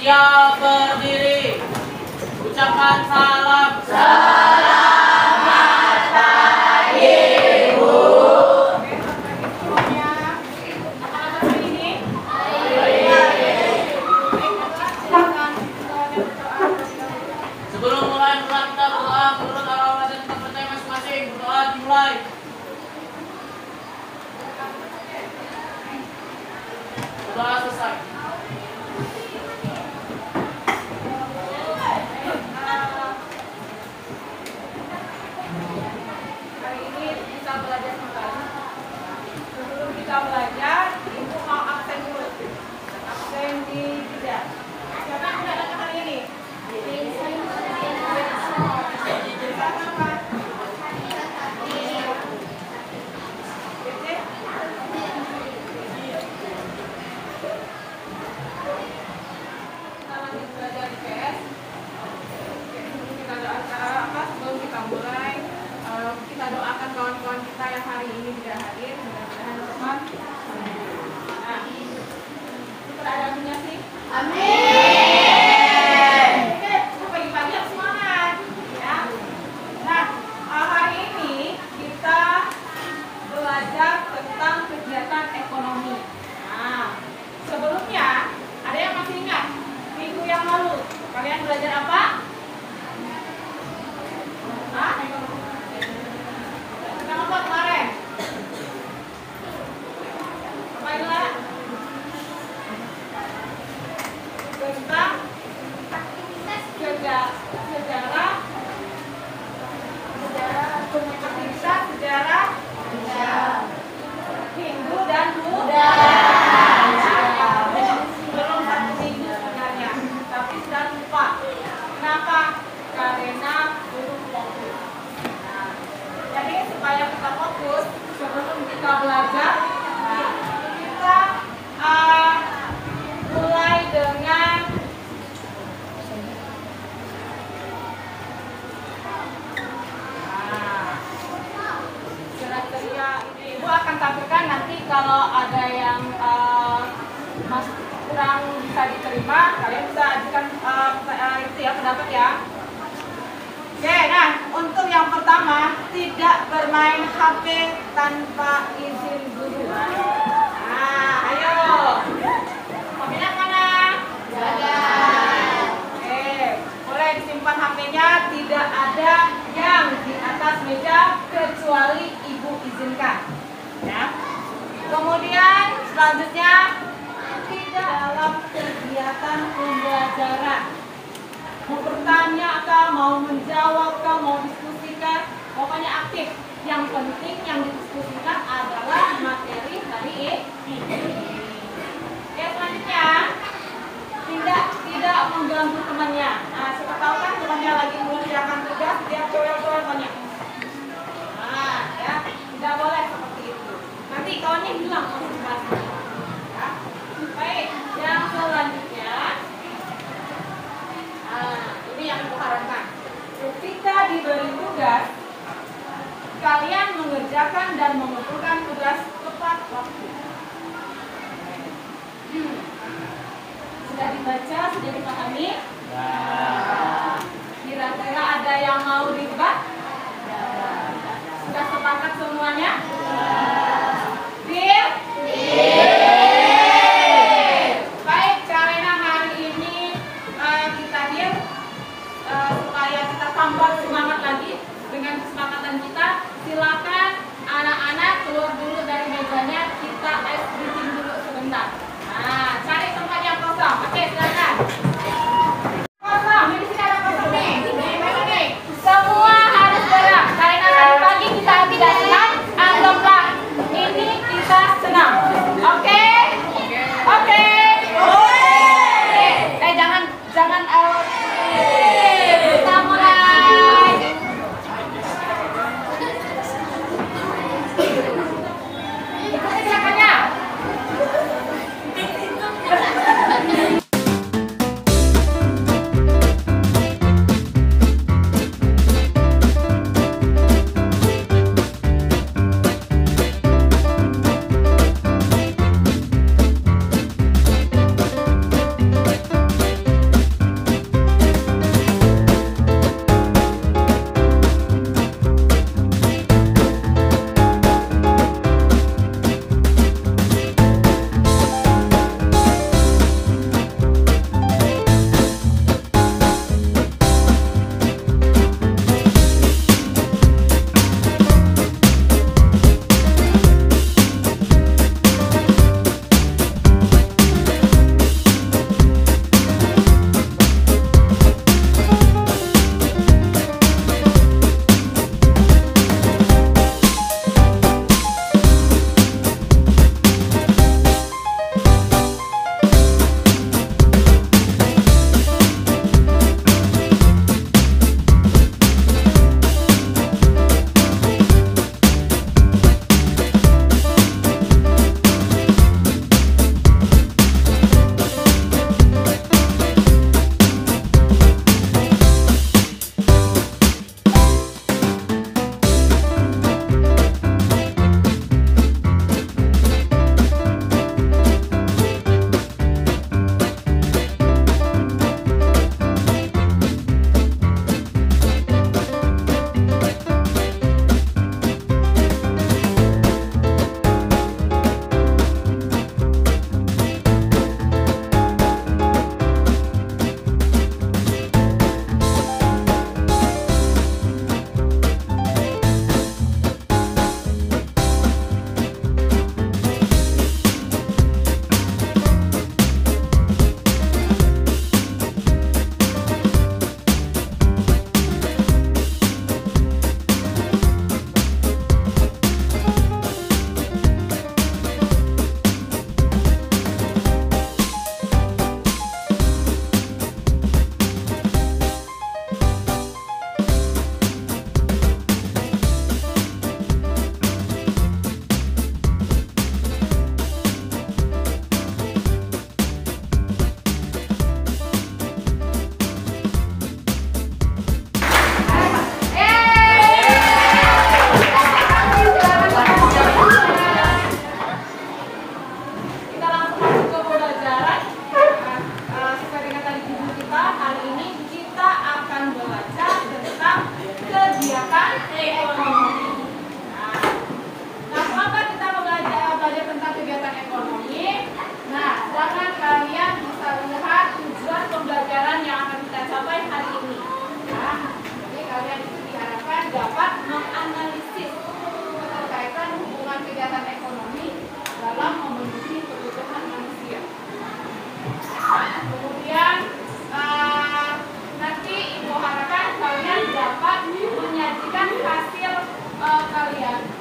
Siap berdiri. Ucapkan salam. Selamat pagi, Bu. Sebelum mulai kita berdoa menurut arah dan kita percaya masing-masing. Berdoa dimulai. Berdoa selesai. Hari ini kita belajar kembali. Sebelum kita belajar, Ibu mau absen dulu. Absen di tidak. Siapa yang sudah datang hari ini? Sebelum kita mulai, kita doakan kawan-kawan kita yang hari ini tidak hadir, mudah-mudahan teman. Nah, kita ada punya sih. Amin. Oke, pagi-pagi harus semangat, ya. Nah, hari ini kita belajar tentang kegiatan ekonomi. Nah, sebelumnya ada yang masih ingat minggu yang lalu kalian belajar apa? Tentang apa kemarin? Apa itu lah? Tentang sejarah Hindu dan Buddha. Belum satu minggu sebenarnya, tapi sudah lupa. Kenapa? Karena belum fokus. Nah, jadi supaya kita fokus sebelum kita belajar, kita mulai dengan kriteria. Ibu akan tampilkan nanti kalau ada yang kurang bisa diterima, kalian bisa ajukan itu ya, pendapat ya. Oke, nah untuk yang pertama, tidak bermain HP tanpa izin guru. Nah, ayo. HP-nya mana? Ada. Oke, boleh disimpan HP-nya, tidak ada yang di atas meja kecuali ibu izinkan. Ya. Kemudian selanjutnya, tidak dalam kegiatan pembelajaran. Mau bertanya kah, mau menjawab kah, mau diskusikan, pokoknya aktif. Yang penting yang didiskusikan adalah materi hari ini. Oke, selanjutnya tidak mengganggu temannya. Nah, siapa tahu kan temannya lagi mengerjakan tugas, dia coel-coel banyak. Nah, ya, tidak boleh seperti itu. Nanti kawannya hilang konsentrasinya. Ya. Baik, yang selanjutnya. Nah, ini yang aku harapkan. Ketika diberi tugas, kalian mengerjakan dan mengumpulkan tugas tepat waktu. Sudah dibaca, sudah dipahami? Kira-kira ada yang mau diubah? Sudah sepakat semuanya? Deal? Baik, karena hari ini kita deal supaya kita tambah semangat lagi dengan kesepakatan kita. Silakan anak-anak keluar dulu dari mejanya, kita ice breathing dulu sebentar. Nah, cari tempat yang kosong. Oke, silakan. Kosong, di sini ada kosong nih. Nih. Semua harus gerak. Karena tadi pagi kita tidak senang, anggaplah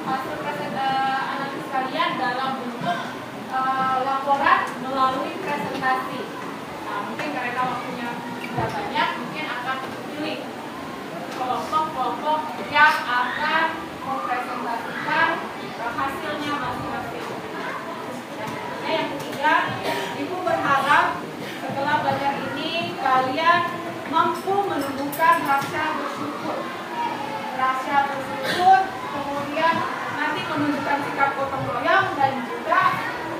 hasil analisis kalian dalam bentuk laporan melalui presentasi. Nah, mungkin karena waktunya tidak banyak, mungkin akan pilih kelompok-kelompok yang akan mempresentasikan hasilnya masing-masing. Nah, yang ketiga, Ibu berharap setelah belajar ini kalian mampu menumbuhkan rasa bersyukur. Rasa bersyukur, kemudian nanti menunjukkan sikap gotong royong dan juga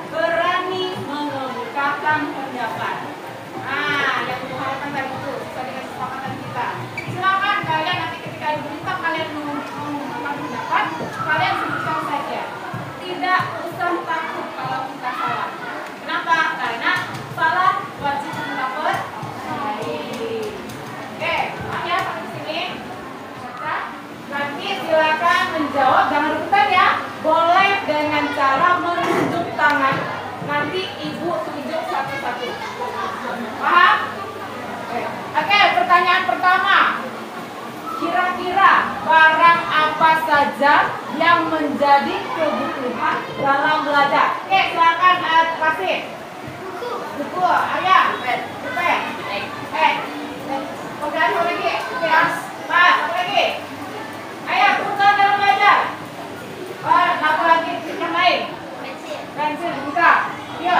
berani mengemukakan pendapat. Nah, yang diharapkan tadi itu sesuai dengan kesepakatan kita. Silakan kalian nanti ketika diminta kalian mengemukakan pendapat, kalian sebutkan saja. Tidak usah takut kalau kita salah. Kenapa? Karena salah wajib kita perbaiki. Oke, ya sampai sini. Nanti silakan menjawab, jangan rebutan ya. Boleh dengan cara menunjuk tangan. Nanti Ibu tunjuk satu-satu. Paham? Oke, pertanyaan pertama. Kira-kira barang apa saja yang menjadi kebutuhan dalam belajar? Oke, silakan kasih. Buku, ayah, pen. Oke, apa lagi? Oke, Mas, apa lagi? Ayah, kebutuhan dalam belajar. Apa lagi yang lain? Pensil, buka. Iya.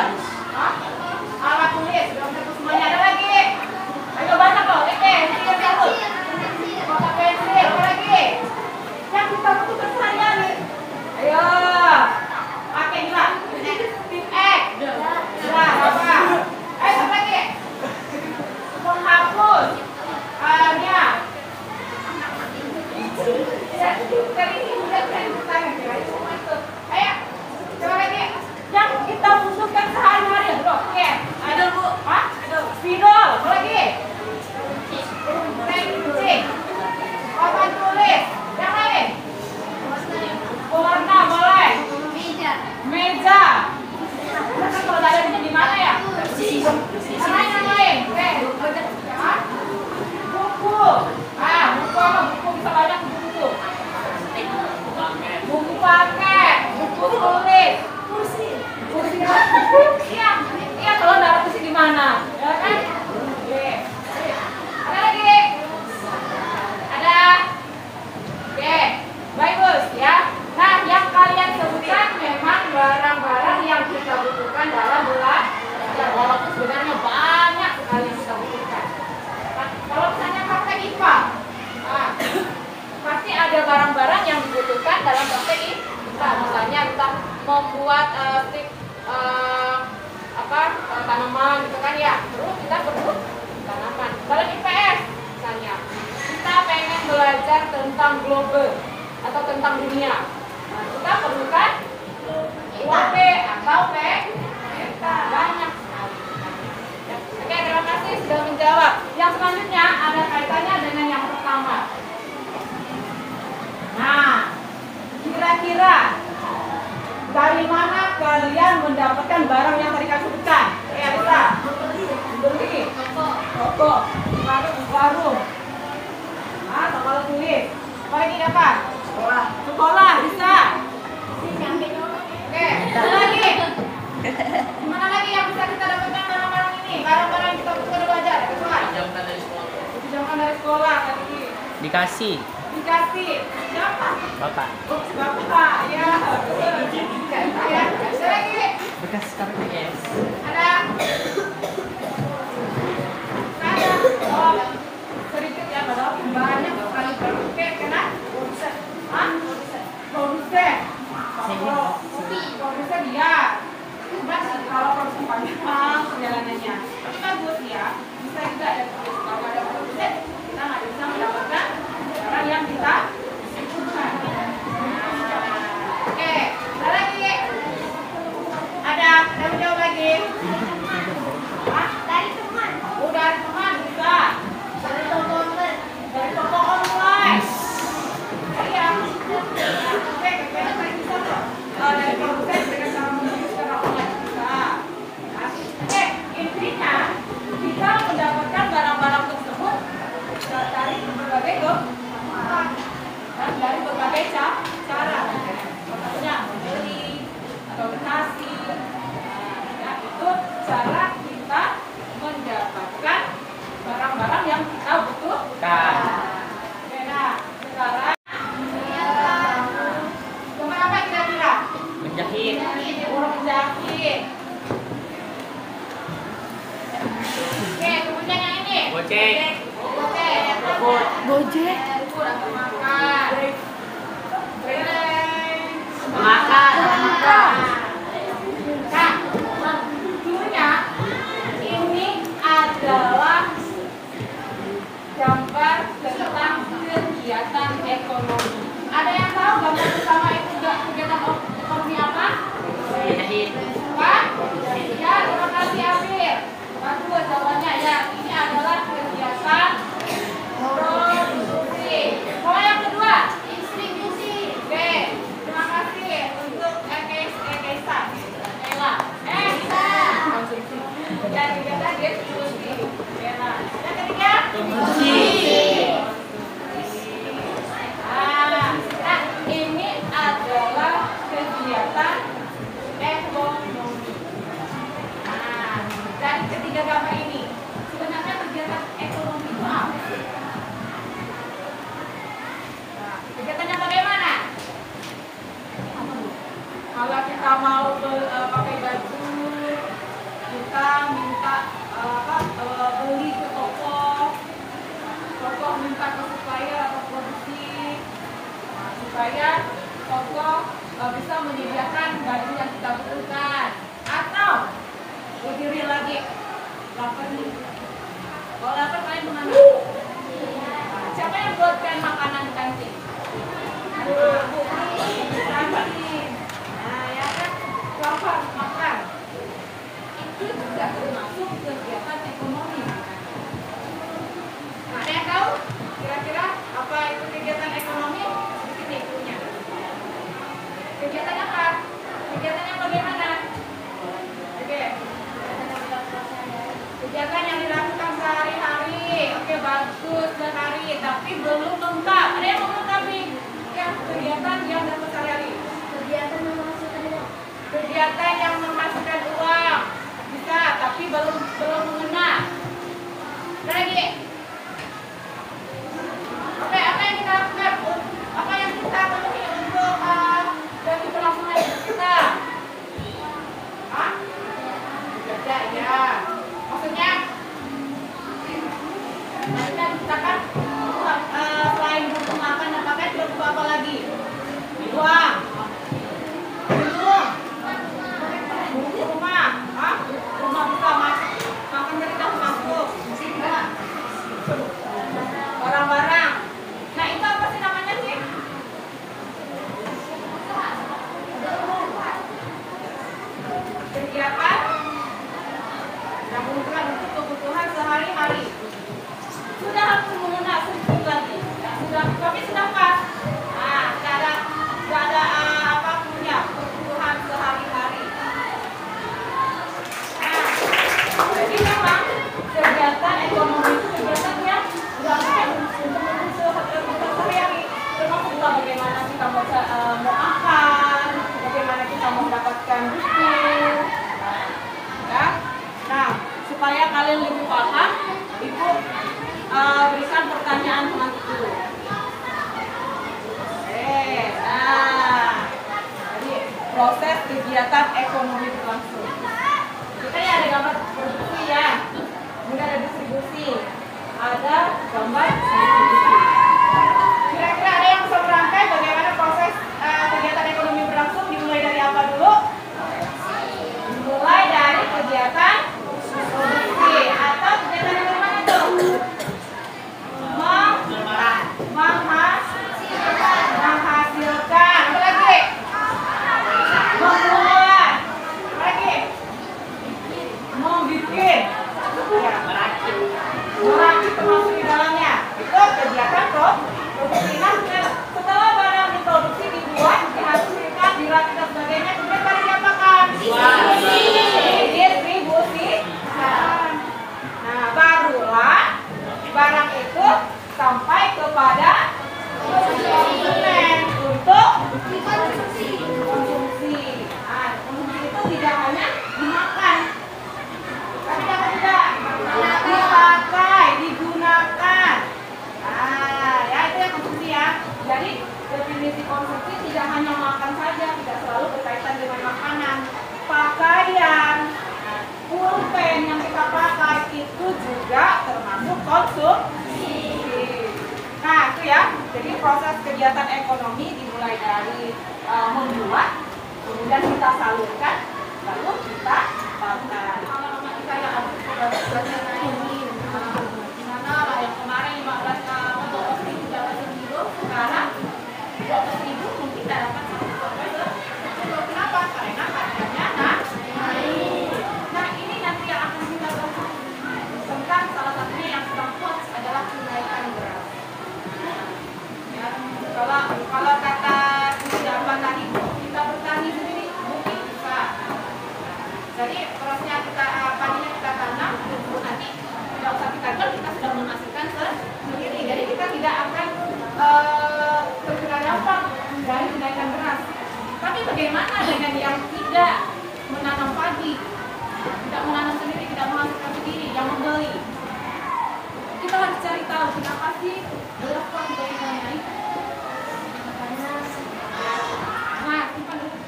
Alat tulis, belum tentu semuanya. Ada lagi? Ayo banyak loh. Oke, tiga satu. Kotak pensil, apa lagi? Yang kita butuhkan sehari-hari. Ayo. Pakai juga. Tip X. Nah, apa? Ayo, apa lagi? Penghapus. Nya. Tadi ini udah tangan ya. Ayo. Coba lagi. Yang kita butuhkan sehari-hari, bro. Oke. Ada Bu. Hah? Ada. Spidol. Apa lagi? Kucing. Papan tulis. Yang lain? Warna boleh. Meja. Kan kalau ada di mana ya? Yang lain. Oke. Buku. Buku apa? Buku bisa banyak buku. Buku paket. Buku tulis. Kursi. Iya, kalau ada kursi di mana? Ya kan? Oke. Ada lagi? Ada? Oke. Bagus ya. Nah, yang kalian sebutkan memang barang-barang yang kita butuhkan dalam belajar. Walaupun sebenarnya banyak sekali kita butuhkan. Kalau misalnya praktek IPA, pasti ada barang-barang yang dibutuhkan dalam praktek IPA. Misalnya kita membuat stik tanaman gitu kan ya. Terus kita perlu tanaman. Kalau IPS misalnya kita pengen belajar tentang global atau tentang dunia. Nah, kita perlukan UAP atau peta. Banyak sekali. Oke, terima kasih sudah menjawab. Yang selanjutnya ada kaitannya dengan yang pertama. Nah, kira-kira dari mana kalian mendapatkan barang yang tadi kalian sebutkan? Ya, bisa. Beli. Toko. Warung. Toko tulis. Apa lagi dapat? Sekolah. Bisa. Oke. Ada lagi. Gimana lagi yang bisa kita dapatkan barang-barang ini? Barang-barang yang kita butuhkan belajar. Pinjamkan dari sekolah. Pinjamkan dari sekolah tadi. Dikasih. Siapa? Bapak. Bapak. Ya. Ada lagi. Bekas KPS. Ada. Oh, sedikit ya, padahal banyak sekali. Oke, kena? Produsen. Produsen dia. Cuma kalau produsen panjang perjalanannya. Tapi bagus ya. Bisa juga ya. Kalau ada produsen, kita nggak bisa mendapatkan barang yang kita butuhkan. Oke, ada lagi. Ada menjawab lagi. Dari teman. Dari teman bisa. Dari toko online. Iya. Oke, kayaknya bisa kok. Dari produsen dengan cara menulis secara online bisa. Oke, intinya kita mendapatkan barang-barang tersebut dari berbagai tempat. lagi. Oke, kemudian yang ini. Gojek. Gojek atau makan. Makan. Nah, tentunya ini adalah gambar tentang kegiatan ekonomi. Ada yang tahu gambar pertama itu kegiatan ekonomi apa? Jahit. Pak? Ya, terima kasih Afir. Bagus jawabannya ya. Ini adalah kegiatan produksi. Kalau yang kedua, distribusi. Oke, terima kasih untuk Ekaisa. Ella. Konsumsi. Dan kegiatan distribusi. Ella. Yang ketiga, Konsumsi. Nah, ini adalah kegiatan ekonomi. Nah, dari ketiga gambar ini, sebenarnya kegiatan ekonomi itu apa sih? Nah, kegiatannya bagaimana? Kalau kita mau pakai baju, kita minta beli ke toko minta ke supplier atau produksi, supaya toko bisa menyediakan baju yang kita butuhkan. Atau lebih real lagi, lapar nih. Kalau lapar kalian mengambil. Siapa yang buatkan makanan di kantin? Kantin. Nah, ya kan, lapar makan. Itu juga termasuk kegiatan ekonomi. Nah, ada yang tahu kira-kira apa itu kegiatan ekonomi? Di sini punya. Kegiatan apa? Kegiatannya bagaimana? Oke. Kegiatan yang dilakukan sehari-hari. Oke, bagus sehari, tapi belum lengkap. Ada yang mau melengkapi? Ya, kegiatan yang dapat sehari-hari. Kegiatan yang memasukkan uang. Bisa, tapi belum mengena. Ada lagi? Oke, apa yang kita lakukan? Apa yang kita penuhi untuk bagi pelaksanaan kita? Hah? Kerja, ya. Maksudnya, kita kan selain butuh makan dan pakai, juga butuh apa lagi? Uang. Belum. Butuh rumah. Hah? Rumah bisa masuk. Makan dari kita masuk. Barang-barang. Nah, itu apa sih namanya sih? Kegiatan yang menunjukkan untuk kebutuhan sehari-hari. Sudah aku mengenal sedikit lagi. Ya, sudah, tapi sudah pas. Nah, sudah ada apa punya kebutuhan sehari-hari. Nah, jadi memang kegiatan ekonomi itu kegiatan yang dilakukan untuk kebutuhan sehari-hari. Termasuk juga bagaimana kita mau makan, bagaimana kita mau mendapatkan buku. Ya. Nah, supaya kalian lebih paham, Ibu berikan pertanyaan nanti dulu. Nah, jadi proses kegiatan ekonomi berlangsung. Kita ya ada gambar produksi ya, kemudian ada distribusi, ada gambar distribusi. Kira-kira ada yang bisa merangkai bagaimana proses kegiatan ekonomi berlangsung? Dimulai dari apa dulu? Dimulai dari kegiatan produksi atau kegiatan yang mana tuh? Menghasilkan. Apa lagi? Membuat. Apa lagi? Membikin. Ya. Merakit termasuk di dalamnya. Itu kegiatan kegiatan ekonomi dimulai dari membuat, kemudian kita salurkan, lalu kita bakar. Nama-nama kita yang ada ini, mana lah yang kemarin 15 untuk OSI 13.000, sekarang 12.000 mungkin tidak dapat satu profesor. Kenapa? Karena harganya naik. Nah ini nanti yang akan kita bahas tentang salah satunya yang sedang hot adalah kenaikan beras. Ya, kalau kata siapa tadi kita bertani sendiri mungkin bisa. Jadi berasnya kita padinya kita tanam, nanti tidak usah kita jual, kita sudah menghasilkan sendiri. Jadi kita tidak akan terkena dampak dari kenaikan beras. Tapi bagaimana dengan yang tidak menanam padi, tidak menanam sendiri, tidak menghasilkan sendiri, yang membeli? Kita harus cari tahu kenapa sih beras kok bisa naik. Nah, simpan dulu. Oke,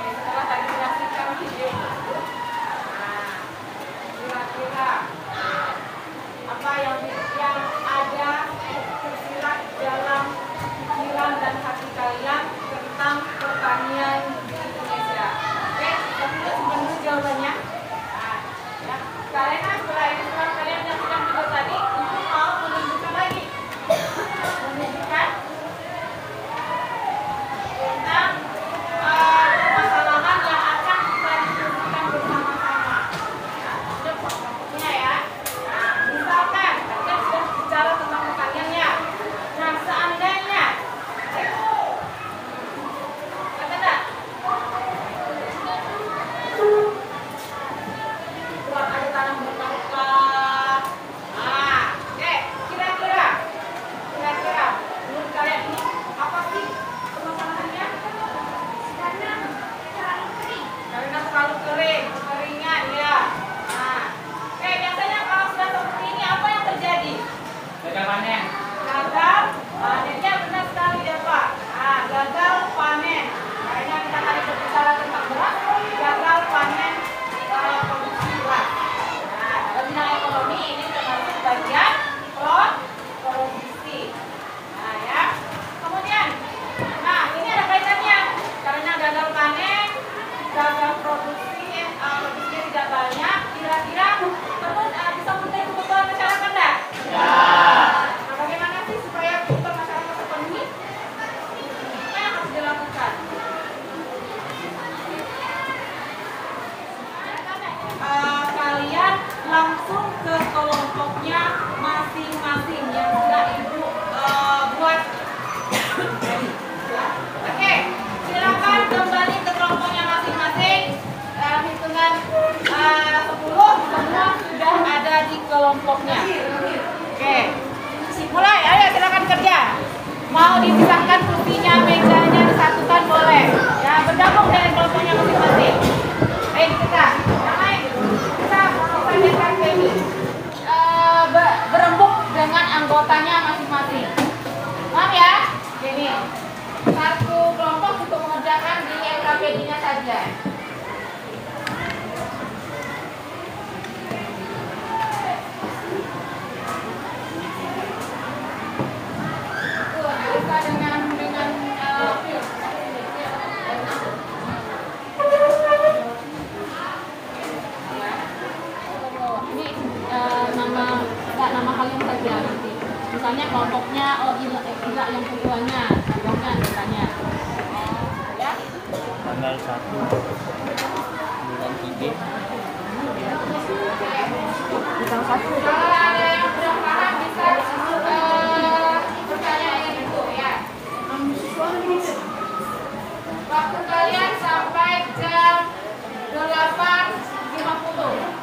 setelah tadi menyaksikan video itu, nah, kira-kira apa yang ada tersirat dalam pikiran dan hati kalian tentang pertanian di Indonesia? Oke, kita simpan dulu jawabannya. Nah, ya, karena selain kalian yang sedang video tadi, itu mau menunjukkan lagi, menunjukkan tentang permasalahan yang akan kita diskusikan bersama-sama. Ya, sudah pokoknya ya. Nah, misalkan kita sudah bicara tentang pertaniannya. Nah, seandainya kata enggak? Buat ada tanam bertahukah? Nah, oke, kira-kira menurut kalian ini apa sih permasalahannya? Karena terlalu kering, kekeringan ya. Nah, oke, biasanya kalau sudah seperti ini apa yang terjadi? Gagal panen. Gagal panennya benar sekali ya Pak. Nah, gagal panen. Karena kita tadi berbicara tentang beras, gagal panen produksi beras. Nah, dalam bidang ekonomi ini termasuk bagian produksi. Nah ya, kemudian, nah ini ada kaitannya karena gagal panen, gagal produksinya tidak banyak. Kira-kira teman bisa memenuhi kebutuhan masyarakat enggak? Ya. Nah, bagaimana sih supaya kebutuhan masyarakat terpenuhi? Apa yang harus dilakukan? Kalian langsung ke kelompoknya masing-masing yang sudah ibu buat. Oke, silakan kembali ke kelompoknya masing-masing. Dalam hitungan 10 semua sudah ada di kelompoknya. Oke, mulai. Ayo silakan kerja. Mau dipisahkan kursinya, mejanya disatukan boleh. Ya, bergabung dengan kelompoknya masing-masing. Baik kita, kita menyampaikan ini berembuk dengan anggotanya masing-masing. Paham ya? Ini satu kelompok untuk mengerjakan di LKPD-nya saja. Bisa dengan nama kalian saja nanti. Misalnya kelompoknya Ila yang keduanya, kelompoknya misalnya. Ya. Tanggal 1 bulan 3. Kalau ada yang belum paham bisa bertanya itu ya. Waktu kalian sampai jam 8.50.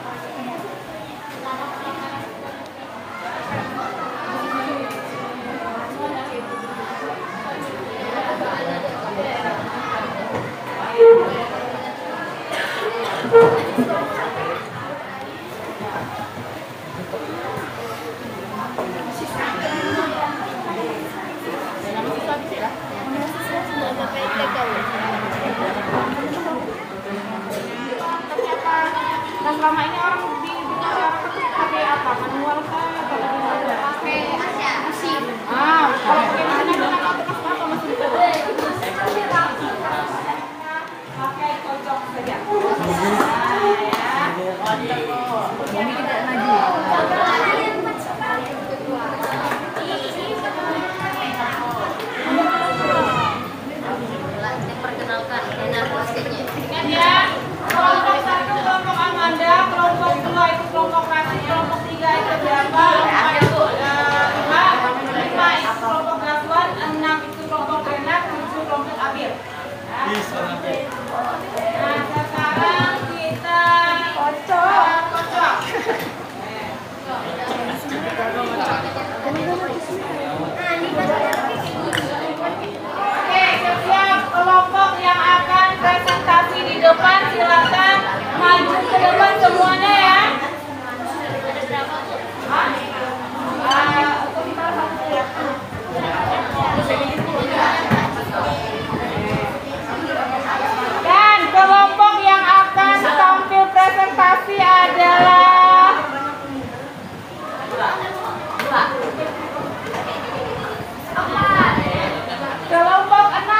Nah, sekarang kita kocok. Oke, setiap kelompok yang akan presentasi di depan silakan maju ke depan semuanya ya. Dan kelompok yang akan tampil presentasi adalah kelompok 6.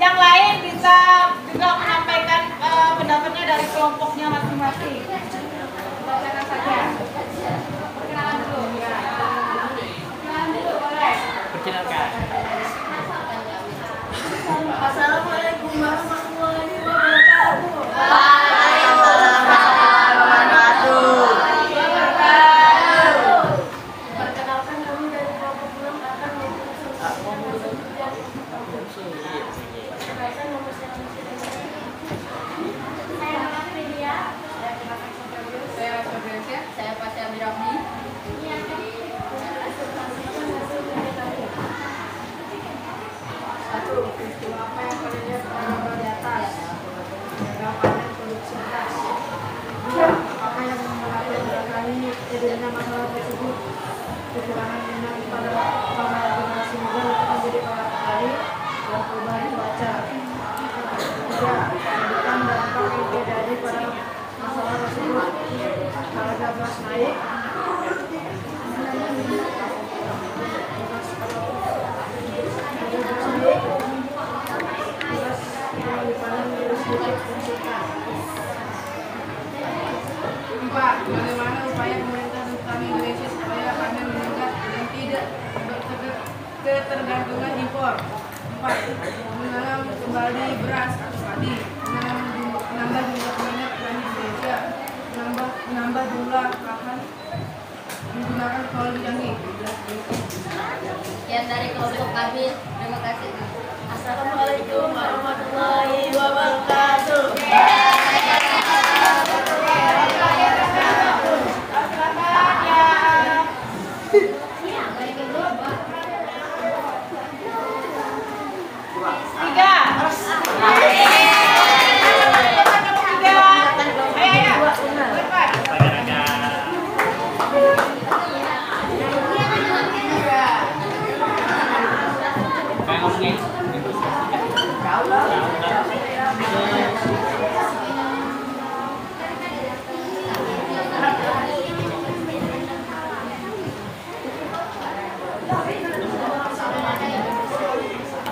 Yang lain bisa juga menyampaikan pendapatnya dari kelompoknya masing-masing. Silakan saja. Perkenalan dulu. Perkenalan dulu boleh. Perkenalkan. Assalamualaikum warahmatullahi wabarakatuh. Perkenalkan, kami dari kelompok 6 akan perkenalkan nomor saya. Saya nama Media. Saya Pasha Birabdi. Satu, peristiwa apa yang kalian lihat pada gambar di atas? Gagal panen produksi beras. Dua, apakah yang melakukan terjadinya masalah tersebut? Kekurangan minat pada para generasi muda untuk menjadi para petani dan perubahan cuaca. Tiga, pendidikan dampak yang terjadi pada masalah tersebut. Harga beras naik. Empat, bagaimana upaya pemerintah dan petani Indonesia supaya panen meningkat dan tidak ketergantungan impor? Empat, menanam kembali beras atau padi, menambah jumlah minat petani Indonesia, menambah jumlah lahan, menggunakan teknologi canggih. Sekian dari kelompok kami. Terima kasih. Assalamualaikum warahmatullahi wabarakatuh.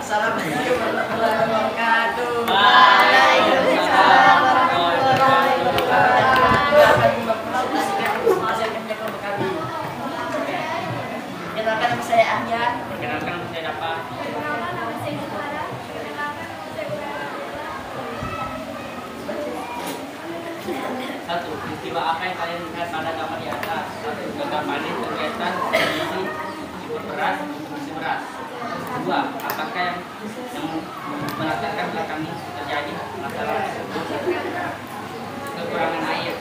Assalamualaikum warahmatullahi wabarakatuh. Waalaikumsalam warahmatullahi wabarakatuh. Kenalkan nama saya Ahyan. Perkenalkan nama saya Dapa. Satu, peristiwa apa yang kalian lihat pada gambar di atas? Satu, gagal panen kegiatan kondisi impor beras untuk produksi beras. Dua, apakah yang melatarkan belakang ini terjadi masalah tersebut? Kekurangan air.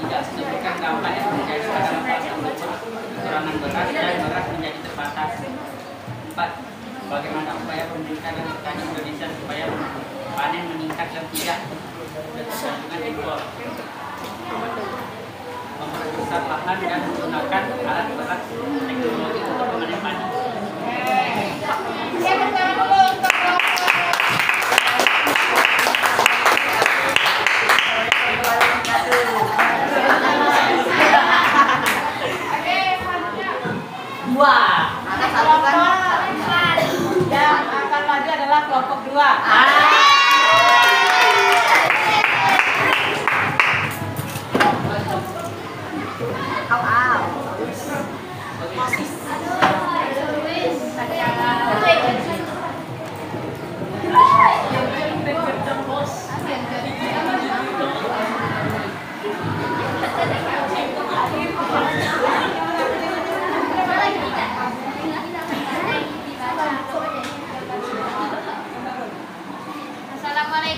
Tidak, sebutkan dampak yang terjadi pada masalah tersebut. Kekurangan beras dan beras menjadi terbatas. Empat, bagaimana upaya pemerintah dan petani Indonesia supaya panen meningkat dan tidak ketergantungan impor? Memperbesar lahan dan menggunakan alat berat teknologi untuk memanen padi. Dua. Yang akan maju adalah kelompok 2.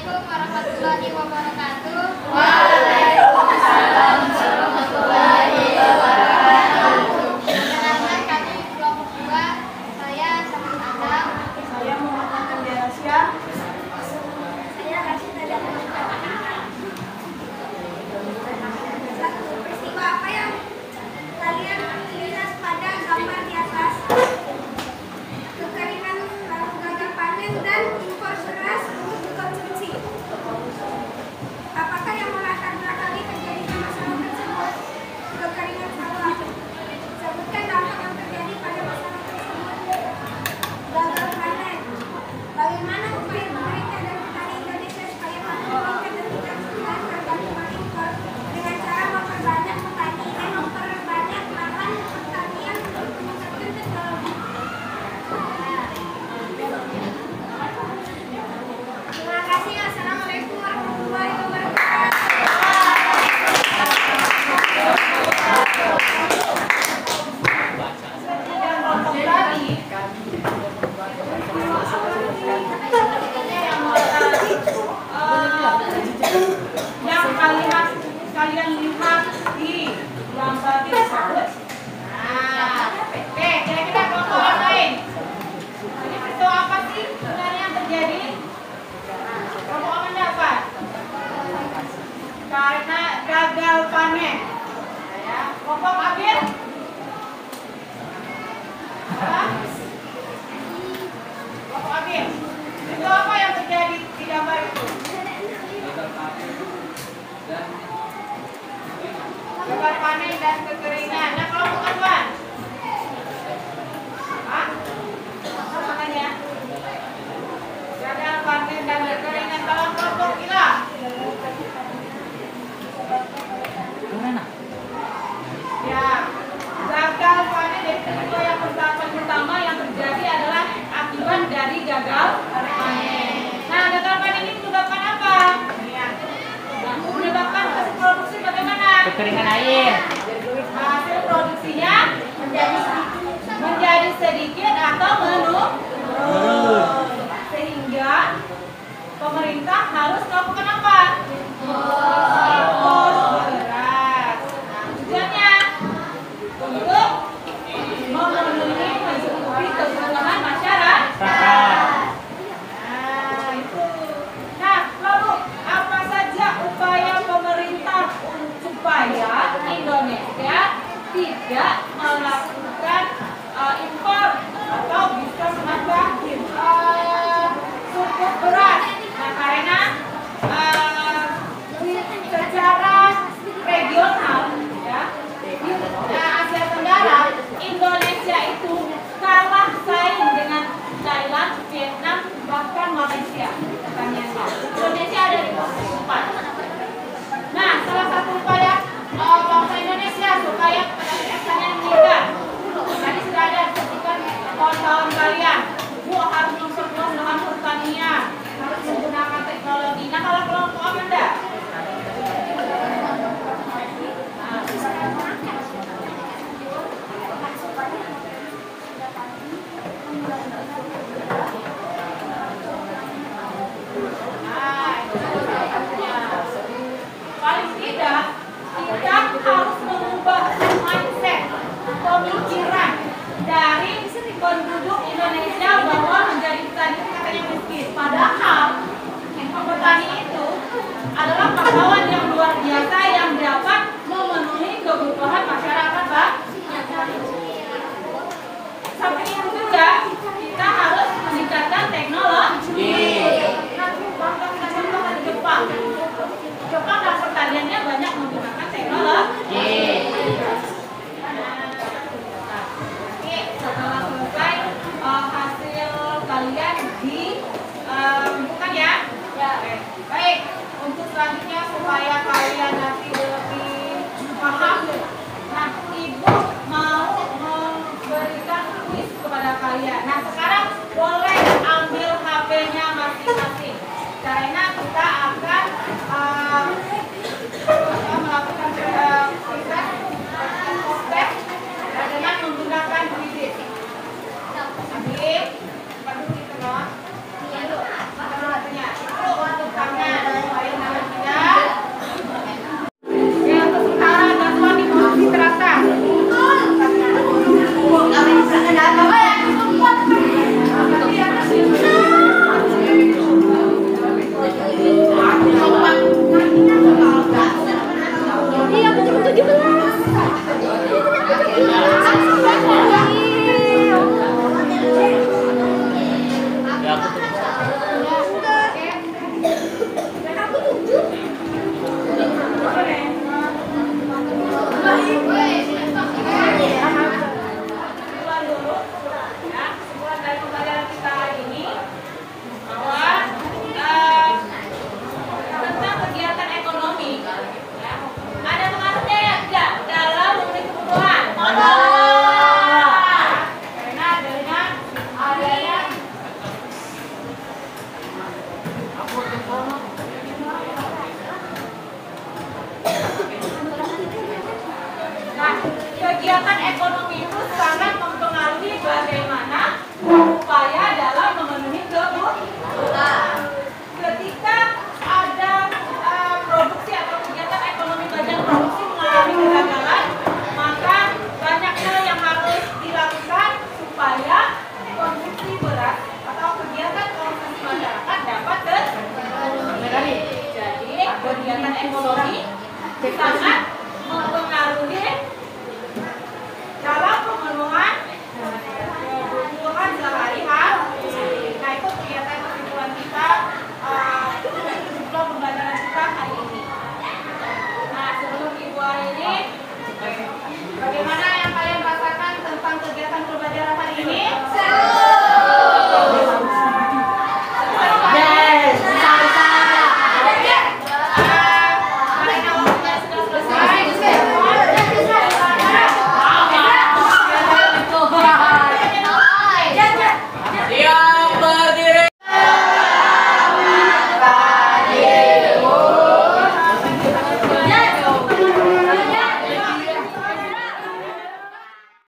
Assalamualaikum warahmatullahi wabarakatuh. Waalaikumsalam warahmatullahi wabarakatuh. Perkenalkan kami kelompok 2. Saya Samin Adam. Saya Muhammad Kandiarasya. Saya Rashida dan peristiwa apa yang kalian lihat pada gambar di atas? Kekeringan, lalu gagal panen dan impor beras untuk dikonsumsi. Apakah yang melatar belakangi terjadinya masalah tersebut? Kekeringan sawah. Sebutkan dampak yang terjadi pada masalah tersebut. Gagal panen. Bagaimana upaya pemerintah dan petani Indonesia supaya mampu meningkatkan dan tidak tergantung impor dengan cara memperbanyak petani dan memperbanyak lahan pertanian untuk meningkatkan teknologi. Terima kasih. Assalamualaikum warahmatullahi wabarakatuh. Dan kelompok tadi yang kalian lihat di gambar tersebut. Nah, oke, kira-kira kelompok yang lain. Ini peristiwa apa sih sebenarnya yang terjadi? Kelompok Amanda apa? Karena gagal panen. Ya. Kelompok Abir? Apa? Kelompok Abir. Itu apa yang terjadi di gambar itu? Gagal panen dan kekeringan. Nah, kelompok Anwar? Hah? Apa makanya? Gagal panen dan kekeringan. Kalau kelompok Ila? Ya, gagal panen dari peristiwa yang pertama yang terjadi adalah akibat dari gagal panen. Nah, gagal panen ini menyebabkan apa? Menyebabkan hasil produksi bagaimana? Kekeringan air. Hasil produksinya menjadi sedikit atau menurun, sehingga pemerintah harus melakukan apa? Impor beras. Nah, tujuannya untuk memenuhi mencukupi kebutuhan masyarakat. Nah, itu. Nah, lalu apa saja upaya pemerintah supaya Indonesia tidak melakukan impor atau bisa menambah suku beras? Nah, karena secara regional ya di Asia Tenggara, Indonesia itu kalah saing dengan Thailand, Vietnam, bahkan Malaysia. Pertanyaannya, Indonesia ada di posisi 4. Nah, salah satu upaya bangsa Indonesia supaya pertanian meningkat. Tadi sudah ada disebutkan kawan-kawan kalian, Bu harus memperluas lahan pertanian, harus menggunakan teknologi. Nah, kalau kelompok Amanda, paling tidak kita harus mengubah mindset pemikiran dari penduduk Indonesia bahwa menjadi petani itu katanya miskin. Padahal petani itu adalah pahlawan yang luar biasa yang dapat memenuhi kebutuhan masyarakat, Pak. Samping itu juga kita harus meningkatkan teknologi. Nah, bangsa kita contoh ekonomi sangat